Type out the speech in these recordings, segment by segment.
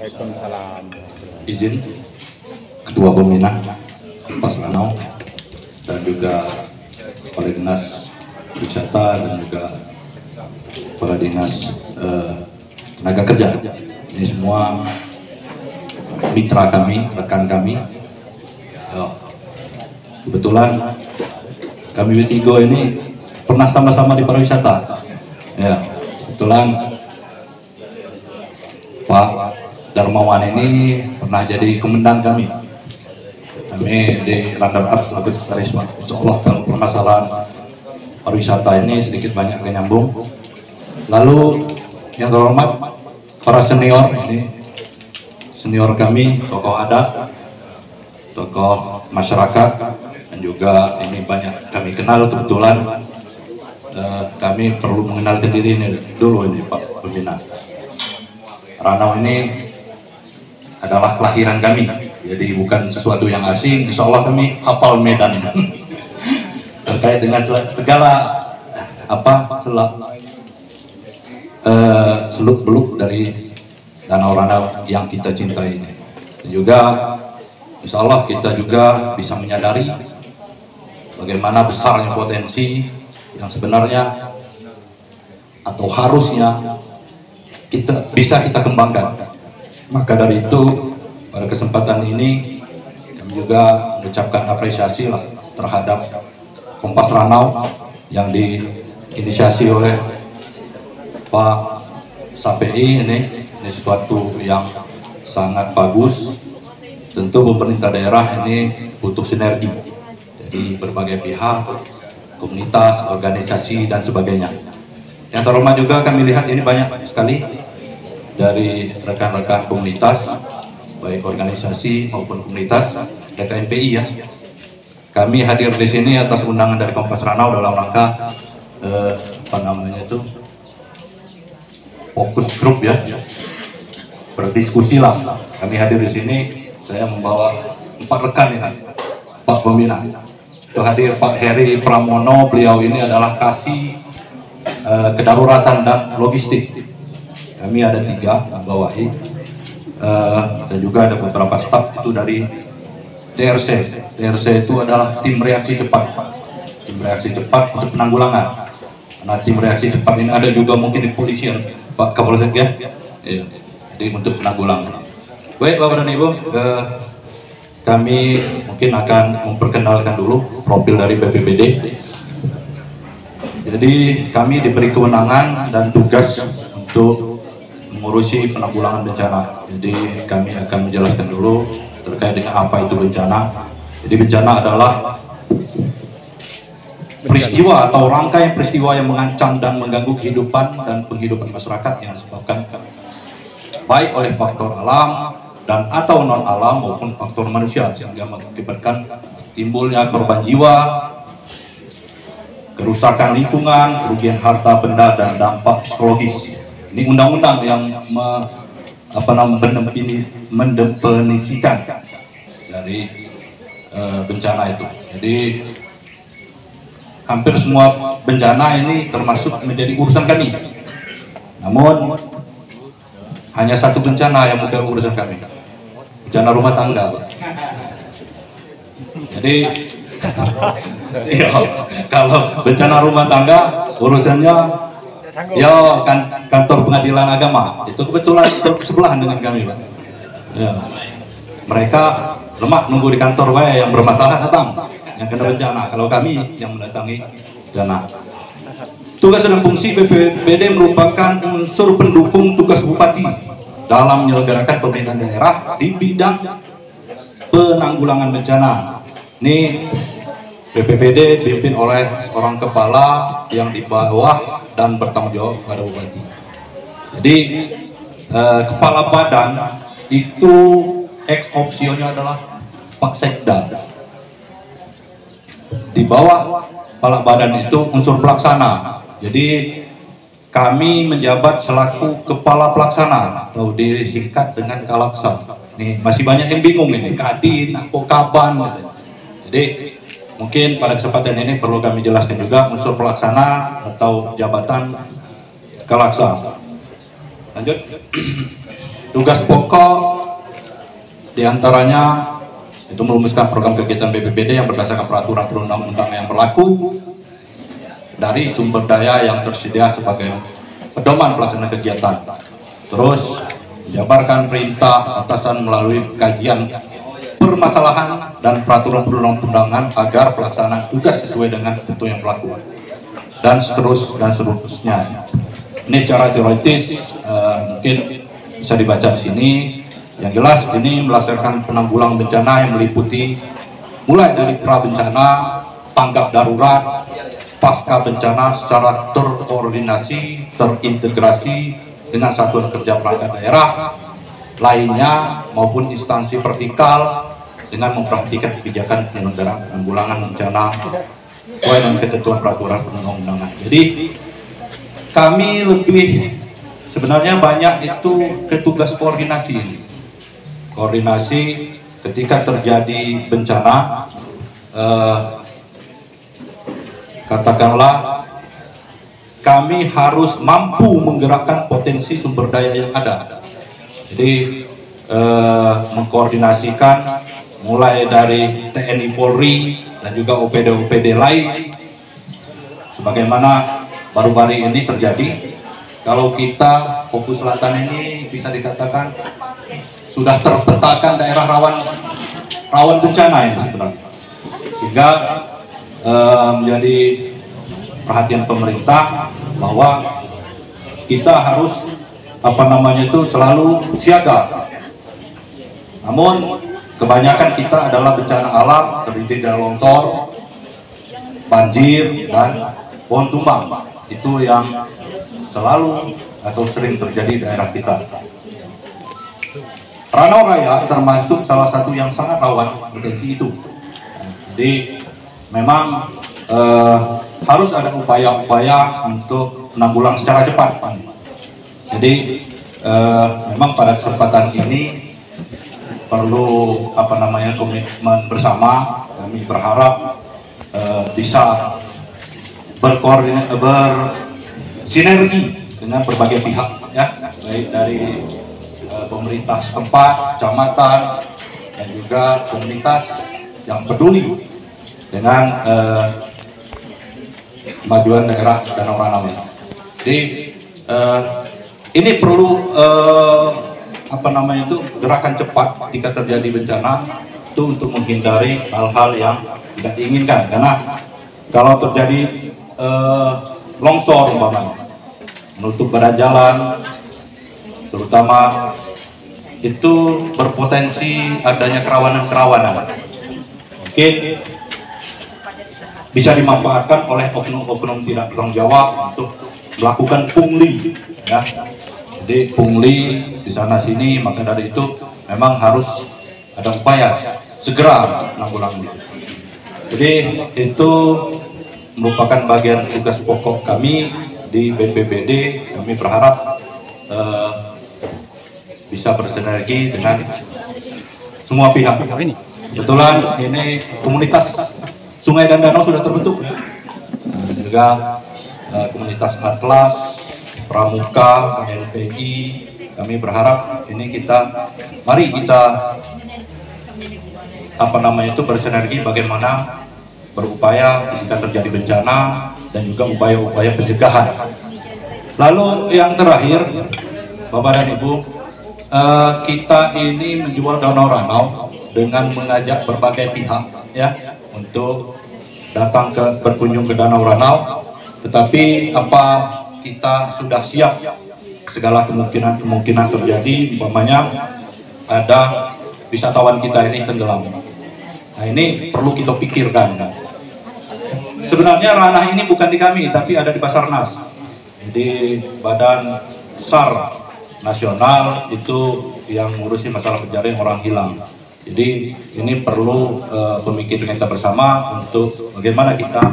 Waalaikumsalam. Izin Ketua Pembina Kompas Ranau dan juga Kepala Dinas Wisata dan juga Kepala Dinas Tenaga Kerja. Ini semua mitra kami, rekan kami. Kebetulan kami Witigo ini pernah sama-sama di pariwisata. Ya, kebetulan Pak Darmawan ini pernah jadi komandan kami. Kami di runner up selaku sekretaris Pak. Insya Allah kalau permasalahan pariwisata ini sedikit banyak nyambung. Lalu yang terhormat para senior ini, senior kami, tokoh adat, tokoh masyarakat, dan juga ini banyak kami kenal kebetulan. Kami perlu mengenalkan diri ini dulu ini Pak Pembina. Ranau ini adalah kelahiran kami, jadi bukan sesuatu yang asing. Insya Allah kami hafal Medan terkait dengan segala seluk beluk dari Danau Ranau yang kita cintai ini. Dan juga Insya Allah kita juga bisa menyadari bagaimana besarnya potensi yang sebenarnya atau harusnya bisa kita kembangkan. Maka dari itu pada kesempatan ini kami juga mengucapkan apresiasi lah terhadap Kompas Ranau yang diinisiasi oleh Pak Sapei. Ini sesuatu yang sangat bagus. Tentu pemerintah daerah ini butuh sinergi, jadi berbagai pihak, komunitas, organisasi, dan sebagainya. Yang terhormat juga kami lihat ini banyak sekali dari rekan-rekan komunitas, baik organisasi maupun komunitas KMPI ya. Kami hadir di sini atas undangan dari Kompas Ranau dalam rangka fokus grup ya, berdiskusi lah. Kami hadir di sini, saya membawa 4 rekan ini, Pak Pembina. Itu hadir Pak Heri Pramono, beliau ini adalah kasih kedaruratan dan logistik. Kami ada 3 membawahi, dan juga ada beberapa staf itu dari TRC. TRC itu adalah tim reaksi cepat, tim reaksi cepat untuk penanggulangan. Nah, tim reaksi cepat ini ada juga mungkin di polisian, Pak Kapolsek ya, jadi untuk penanggulangan. Baik Bapak dan Ibu, kami mungkin akan memperkenalkan dulu profil dari BPBD. Jadi kami diberi kewenangan dan tugas untuk mengurusi penanggulangan bencana. Jadi kami akan menjelaskan dulu terkait dengan apa itu bencana. Jadi bencana adalah peristiwa atau rangkaian peristiwa yang mengancam dan mengganggu kehidupan dan penghidupan masyarakat yang disebabkan baik oleh faktor alam dan atau non alam maupun faktor manusia, sehingga mengakibatkan timbulnya korban jiwa, kerusakan lingkungan, kerugian harta benda, dan dampak psikologis. Ini undang-undang yang mendefinisikan dari bencana itu. Jadi hampir semua bencana ini termasuk menjadi urusan kami. Namun hanya satu bencana yang bukan urusan kami, bencana rumah tangga, Pak. Jadi ya, kalau bencana rumah tangga urusannya ya kantor pengadilan agama, itu kebetulan sebelahan dengan kami, Pak. Ya. Mereka lemah nunggu di kantor yang bermasalah datang, yang kena bencana. Kalau kami yang mendatangi bencana. Tugas dan fungsi BPBD merupakan unsur pendukung tugas bupati dalam menyelenggarakan pemerintahan daerah di bidang penanggulangan bencana. Ini BPBD dipimpin oleh seorang kepala yang di bawah dan bertanggung jawab pada bupati. Jadi kepala badan itu ex officio-nya adalah Pak Sekda. Di bawah kepala badan itu unsur pelaksana. Jadi kami menjabat selaku kepala pelaksana atau disingkat dengan Kalaksa. Nih masih banyak yang bingung ini, Kadin, Kaban. Gitu. Jadi mungkin pada kesempatan ini perlu kami jelaskan juga unsur pelaksana atau jabatan Kalaksa. Lanjut. Tugas pokok diantaranya itu merumuskan program kegiatan BPBD yang berdasarkan peraturan perundang-undangan yang berlaku dari sumber daya yang tersedia sebagai pedoman pelaksanaan kegiatan. Terus menjabarkan perintah atasan melalui kajian permasalahan dan peraturan perundang-undangan agar pelaksanaan tugas sesuai dengan ketentuan yang berlaku, dan seterusnya. Ini secara teoritis mungkin bisa dibaca di sini. Yang jelas ini melaksanakan penanggulangan bencana yang meliputi mulai dari pra bencana, tanggap darurat, pasca bencana secara terkoordinasi, terintegrasi dengan satuan kerja perangkat daerah lainnya maupun instansi vertikal dengan memperhatikan kebijakan penyelenggaraan penanggulangan bencana sesuai dengan ketentuan peraturan perundang-undangan. Jadi kami lebih sebenarnya banyak itu ke tugas koordinasi ini. Koordinasi ketika terjadi bencana, katakanlah kami harus mampu menggerakkan potensi sumber daya yang ada. Jadi mengkoordinasikan mulai dari TNI Polri dan juga OPD-OPD lain, sebagaimana baru-baru ini terjadi. Kalau kita Fokus Selatan ini bisa dikatakan sudah terpetakan daerah rawan bencana ini sebenarnya, sehingga menjadi perhatian pemerintah bahwa kita harus selalu siaga. Namun kebanyakan kita adalah bencana alam, terdiri dari longsor, banjir, dan pohon tumbang. Itu yang selalu atau sering terjadi di daerah kita. Ranau Raya termasuk salah satu yang sangat rawan potensi itu. Jadi memang harus ada upaya-upaya untuk menanggulang secara cepat. Jadi memang pada kesempatan ini perlu komitmen bersama. Kami berharap bisa bersinergi dengan berbagai pihak, ya, baik dari pemerintah setempat, kecamatan, dan juga komunitas yang peduli dengan kemajuan daerah Danau Ranau. Jadi ini perlu gerakan cepat ketika terjadi bencana itu untuk menghindari hal-hal yang tidak diinginkan. Karena kalau terjadi longsor umpamanya, menutup badan jalan, terutama itu berpotensi adanya kerawanan-kerawanan. Mungkin bisa dimanfaatkan oleh oknum-oknum tidak bertanggung jawab untuk melakukan pungli, ya. Jadi pungli di sana sini, maka dari itu memang harus ada upaya segera menanggulangi. Jadi itu merupakan bagian tugas pokok kami di BPBD. Kami berharap bisa bersinergi dengan semua pihak. Kebetulan ini komunitas Sungai dan Danau sudah terbentuk, dan juga komunitas Atlas, Pramuka, KLPI. Kami berharap ini mari kita bersinergi bagaimana berupaya ketika terjadi bencana dan juga upaya-upaya pencegahan. Lalu yang terakhir, Bapak dan Ibu, kita ini menjual Danau Ranau dengan mengajak berbagai pihak, ya, untuk datang berkunjung ke Danau Ranau. Tetapi apa kita sudah siap segala kemungkinan terjadi, umpamanya ada wisatawan kita ini tenggelam. Nah, ini perlu kita pikirkan. Sebenarnya ranah ini bukan di kami, tapi ada di Basarnas, di Badan SAR Nasional, itu yang ngurusin masalah pencarian orang hilang. Jadi ini perlu pemikiran kita bersama untuk bagaimana kita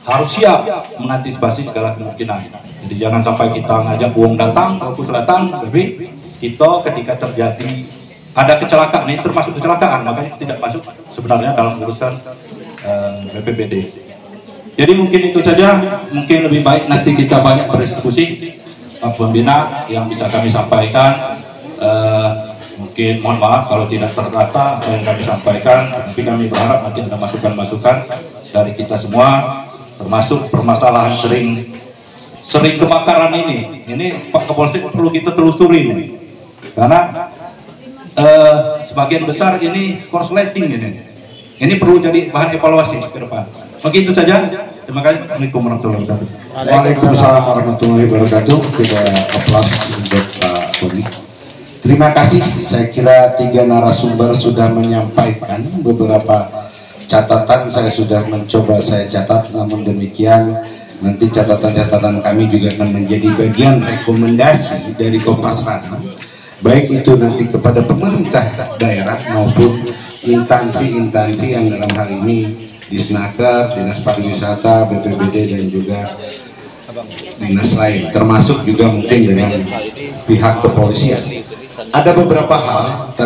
harus siap mengantisipasi segala kemungkinan. Jadi jangan sampai kita ngajak uang datang, Fokus datang, tapi kita ketika terjadi ada kecelakaan, ini termasuk kecelakaan, makanya tidak masuk sebenarnya dalam urusan BPBD. Jadi mungkin itu saja, mungkin lebih baik nanti kita banyak berdiskusi. Pak Pembina yang bisa kami sampaikan Mungkin mohon maaf kalau tidak terdata yang kami sampaikan, tapi kami berharap nanti ada masukan-masukan dari kita semua, termasuk permasalahan sering kebakaran ini. Ini Pak Kapolsek perlu kita telusuri ini, karena sebagian besar ini korsleting ini. Ini perlu jadi bahan evaluasi ke depan. Begitu saja. Terima kasih. Assalamualaikum warahmatullahi wabarakatuh. Waalaikumsalam warahmatullahi wabarakatuh. Kita aplaus untuk Pak Boni. Terima kasih. Saya kira 3 narasumber sudah menyampaikan beberapa catatan. Saya sudah mencoba saya catat. Namun demikian, nanti catatan-catatan kami juga akan menjadi bagian rekomendasi dari Kompas Radar. Baik itu nanti kepada pemerintah daerah maupun instansi-instansi yang dalam hal ini Disnaker, Dinas Pariwisata, BPBD dan juga dinas lain, termasuk juga mungkin dengan pihak kepolisian. Ada beberapa hal